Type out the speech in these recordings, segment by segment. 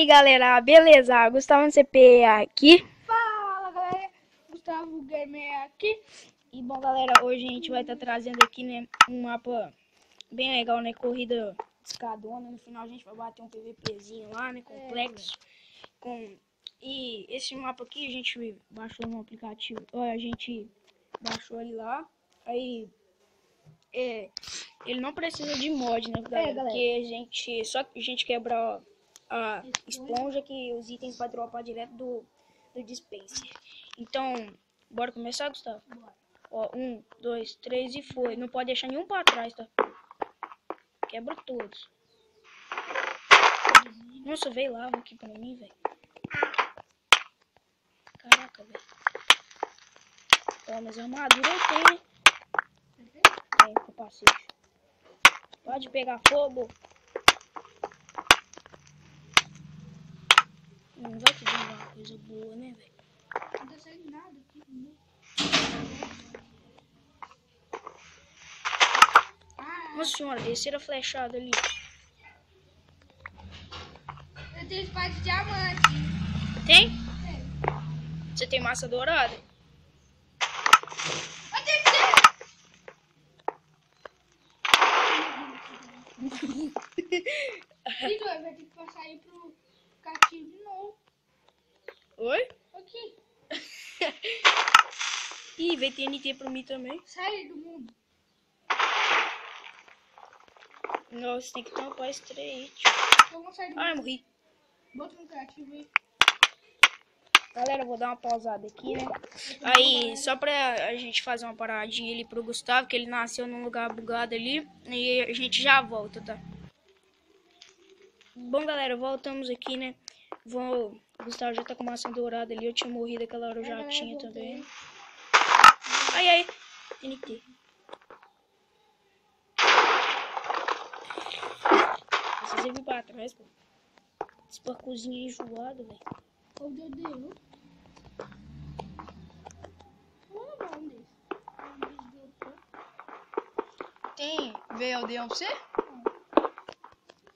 aí galera, beleza? Gustavo CP aqui. Fala galera, Gustavo Gamer aqui. E bom galera, hoje a gente vai estar trazendo aqui, né, um mapa bem legal, né, corrida de escadona. No final a gente vai bater um PVPzinho lá, né, complexo. E esse mapa aqui a gente baixou no aplicativo, a gente baixou ele lá. Aí ele não precisa de mod, né, galera? Porque só a gente quebra a esponja que os itens vai dropar direto do dispenser. Então, bora começar, Gustavo? Bora. Ó, 1, 2, 3 e foi. Não pode deixar nenhum pra trás, tá? Quebra todos. Nossa, veio lava aqui pra mim, velho. Caraca, velho. Ó, mas a armadura eu tenho, né? Tem capacete. Pode pegar fogo. Não vai te dar uma coisa boa, né, velho? Não tá saindo nada aqui. Nossa senhora, desceram a flechada ali. Eu tenho espada de diamante. Tem? Você tem massa dourada? Eu tenho que Vitor, vai ter que passar aí pro cativo de novo. Oi? Aqui. Ih, veio TNT pra mim também. Sai do mundo. Nossa, tem que tampar straight. Eu vou sair do Ai, mundo. morri. Bota no cativo aí. Galera, eu vou dar uma pausada aqui, né? Aí, só pra a gente fazer uma paradinha ali pro Gustavo, que ele nasceu num lugar bugado ali. E a gente já volta, tá? Bom, galera, voltamos aqui, né? O Gustavo já tá com massa dourada ali. Eu tinha morrido aquela hora, eu já tinha também. Ai, ai. TNT. Você vir pra trás, pô. Esse parcourzinho enjoado, velho. Ô, meu Deus. Vamos levar um desse. Tem VLD pra você?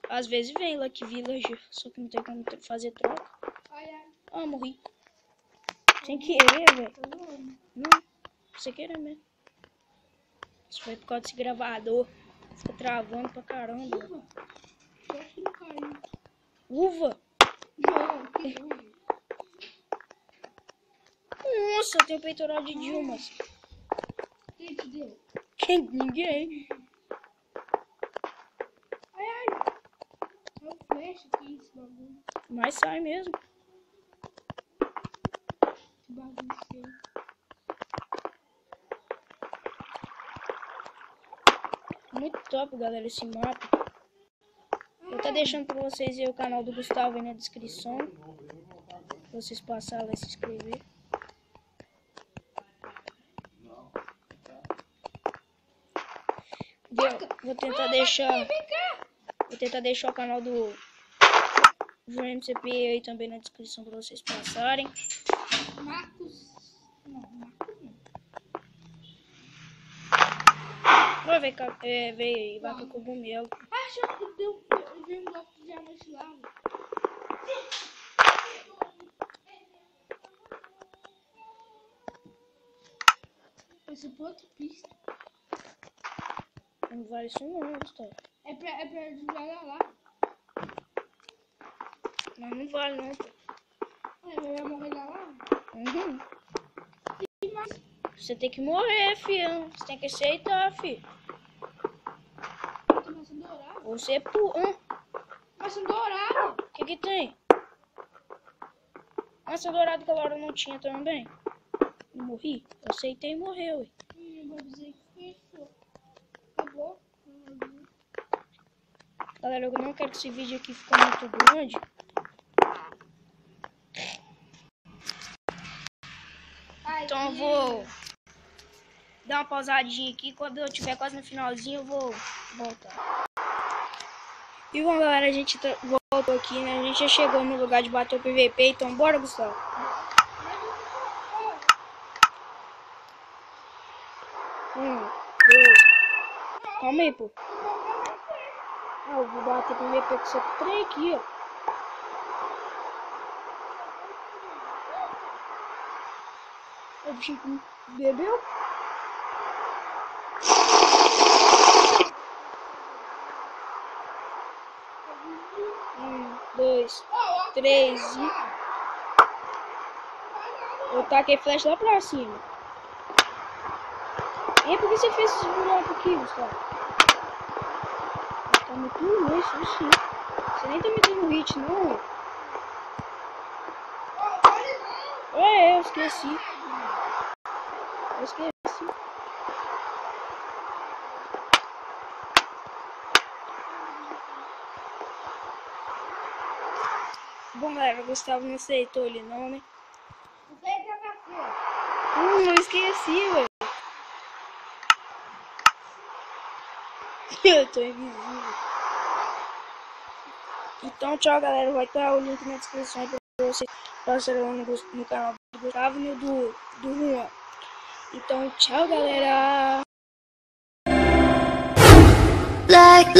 Às vezes vem Lucky Villager, só que não tem como fazer troca. Olha. Ah, morri. Sem querer, velho. Não, sem querer mesmo. Isso foi por causa desse gravador. Fica travando pra caramba. Eu acho que não caiu. Uva? Não, que ruim. Nossa, eu tenho peitoral de Dilmas. Quem te deu? Ninguém. Ai, ai. É um flash aqui, esse bagulho. Mas sai mesmo. Esse bagulho feio. Muito top, galera, esse mapa. Vou estar deixando pra vocês aí o canal do Gustavo aí na descrição. Pra vocês passarem lá e se inscrever. Vou tentar deixar o canal do João MCP aí também na descrição pra vocês passarem. Marcos. Não, Marcos não. Vai ver, veio vaca cogumelo. Acho que deu. Eu vi um bloco de diamante lá. Vai ser pra outra pista. Não vale isso não, Gustavo. É pra jogar lá. Mas não vale não, pô. Eu ia morrer lá. Uhum. E mais? Você tem que morrer, filho. Você tem que aceitar, filho. Tem maçã dourada. Você é pu... Maçã dourada. O que que tem? Massa dourada que a Laura não tinha também. Eu morri? Eu aceitei e morreu, ué. Eu vou dizer que fechou. Acabou. Galera, eu não quero que esse vídeo aqui fique muito grande. Então eu vou dar uma pausadinha aqui. Quando eu tiver quase no finalzinho eu vou voltar. E bom, galera, a gente voltou aqui, né? A gente já chegou no lugar de bater o PVP. Então bora, Gustavo. Calma aí, pô. Ah, eu vou bater PVP com esse trem aqui, ó. O bichinho bebeu? Dois, três e... Eu taquei flecha lá pra cima. E por que você fez esse buraco aqui, Gustavo? Tá muito longe, oxi. Você nem tá metendo hit, não. Eu esqueci. Bom, galera, o Gustavo não aceitou ele não, né? Eu esqueci, velho. Eu tô invisível. Então, tchau, galera. Vai estar o link na descrição aí pra você passar no canal do Gustavo e do Juan. Então, tchau, galera. Like